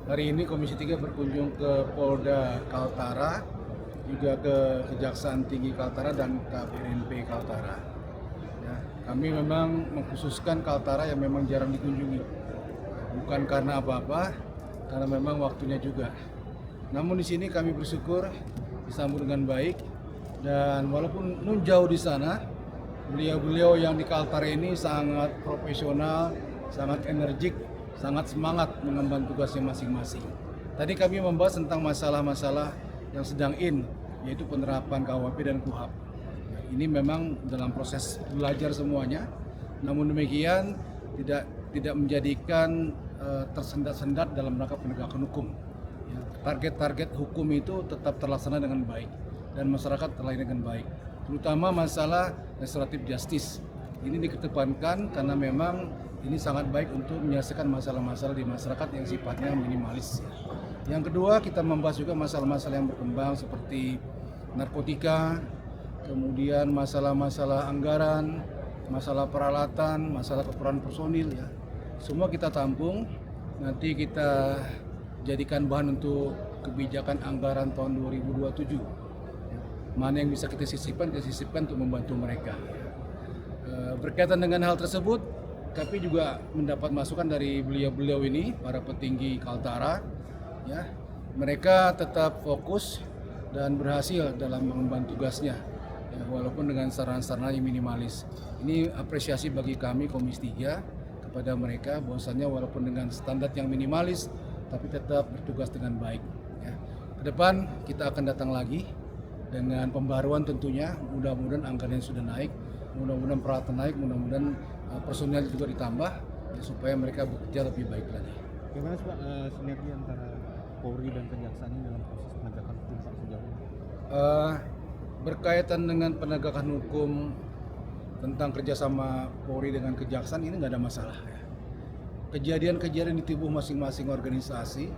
Hari ini Komisi 3 berkunjung ke Polda Kaltara, juga ke Kejaksaan Tinggi Kaltara dan KBNP Kaltara. Ya, kami memang mengkhususkan Kaltara yang memang jarang dikunjungi. Bukan karena apa-apa, karena memang waktunya juga. Namun di sini kami bersyukur disambut dengan baik, dan walaupun nun jauh di sana, beliau-beliau yang di Kaltara ini sangat profesional, sangat energik, sangat semangat mengemban tugasnya masing-masing. Tadi kami membahas tentang masalah-masalah yang sedang yaitu penerapan KUHP dan KUHAP. Ini memang dalam proses belajar semuanya, namun demikian tidak menjadikan tersendat-sendat dalam rangka penegakan hukum. Target-target hukum itu tetap terlaksana dengan baik dan masyarakat terlayani dengan baik. Terutama masalah restoratif justice. Ini dikedepankan karena memang ini sangat baik untuk menyelesaikan masalah-masalah di masyarakat yang sifatnya minimalis. Yang kedua, kita membahas juga masalah-masalah yang berkembang seperti narkotika, kemudian masalah-masalah anggaran, masalah peralatan, masalah kekurangan personil. Ya. Semua kita tampung, nanti kita jadikan bahan untuk kebijakan anggaran tahun 2027. Mana yang bisa kita sisipkan untuk membantu mereka. Berkaitan dengan hal tersebut, kami juga mendapat masukan dari beliau-beliau ini, para petinggi Kaltara. Ya, mereka tetap fokus dan berhasil dalam mengemban tugasnya, ya, walaupun dengan sarana-sarana yang minimalis. Ini apresiasi bagi kami Komisi 3 kepada mereka, bahwasanya walaupun dengan standar yang minimalis, tapi tetap bertugas dengan baik. Ya. Kedepan kita akan datang lagi dengan pembaruan tentunya, mudah-mudahan anggaran sudah naik, mudah-mudahan peralatan naik, mudah-mudahan personel juga ditambah ya, supaya mereka bekerja lebih baik lagi. Bagaimana sih Pak sinergi antara Polri dan Kejaksaan ini dalam proses penegakan hukum Pak sejauh ini? Berkaitan dengan penegakan hukum tentang kerjasama Polri dengan Kejaksaan ini nggak ada masalah. Ya. Kejadian-kejadian di tubuh masing-masing organisasi,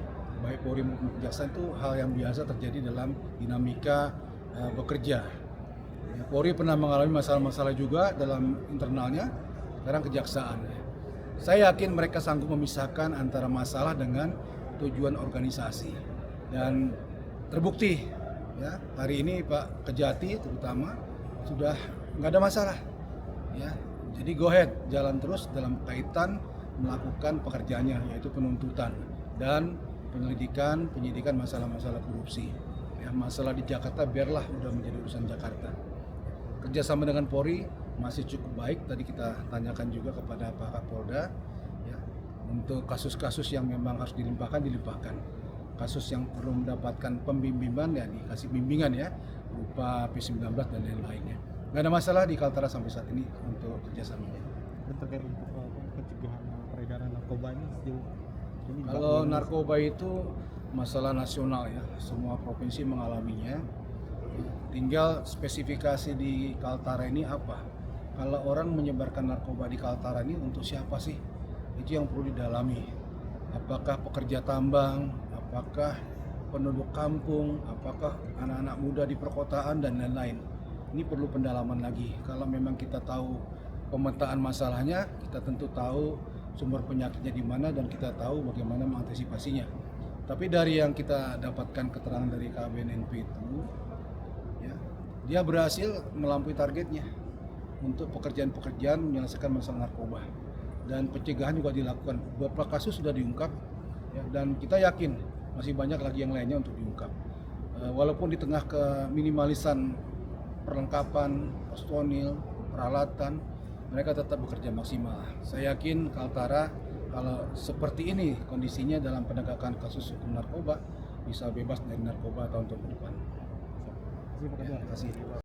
baik Polri maupun Kejaksaan, itu hal yang biasa terjadi dalam dinamika bekerja. Ya, Polri pernah mengalami masalah-masalah juga dalam internalnya, sekarang Kejaksaan. Saya yakin mereka sanggup memisahkan antara masalah dengan tujuan organisasi, dan terbukti ya hari ini Pak Kejati terutama sudah nggak ada masalah. Ya, jadi go ahead, jalan terus dalam kaitan melakukan pekerjaannya, yaitu penuntutan dan penyidikan masalah-masalah korupsi. Ya, masalah di Jakarta biarlah udah menjadi urusan Jakarta. Kerjasama dengan Polri masih cukup baik. Tadi kita tanyakan juga kepada Pak Kapolda, ya, untuk kasus-kasus yang memang harus dilimpahkan. Kasus yang perlu mendapatkan pembimbingan ya dikasih bimbingan ya, berupa P19 dan lain-lainnya. Nggak ada masalah di Kaltara sampai saat ini untuk kerjasamanya. Dan terkait untuk pencegahan peredaran narkoba ini sejauh ini. Kalau narkoba itu masalah nasional ya, semua provinsi mengalaminya. Tinggal spesifikasi di Kaltara ini apa? Kalau orang menyebarkan narkoba di Kaltara ini untuk siapa sih? Itu yang perlu didalami. Apakah pekerja tambang, apakah penduduk kampung, apakah anak-anak muda di perkotaan dan lain-lain. Ini perlu pendalaman lagi. Kalau memang kita tahu pemetaan masalahnya, kita tentu tahu sumber penyakitnya di mana dan kita tahu bagaimana mengantisipasinya. Tapi dari yang kita dapatkan keterangan dari KBNP itu, ya, dia berhasil melampaui targetnya untuk pekerjaan-pekerjaan menyelesaikan masalah narkoba, dan pencegahan juga dilakukan. Beberapa kasus sudah diungkap, ya, dan kita yakin masih banyak lagi yang lainnya untuk diungkap. Walaupun di tengah keminimalisan perlengkapan, personil, peralatan, mereka tetap bekerja maksimal. Saya yakin Kaltara kalau seperti ini kondisinya dalam penegakan kasus hukum narkoba bisa bebas dari narkoba tahun depan. Terima kasih. Terima kasih.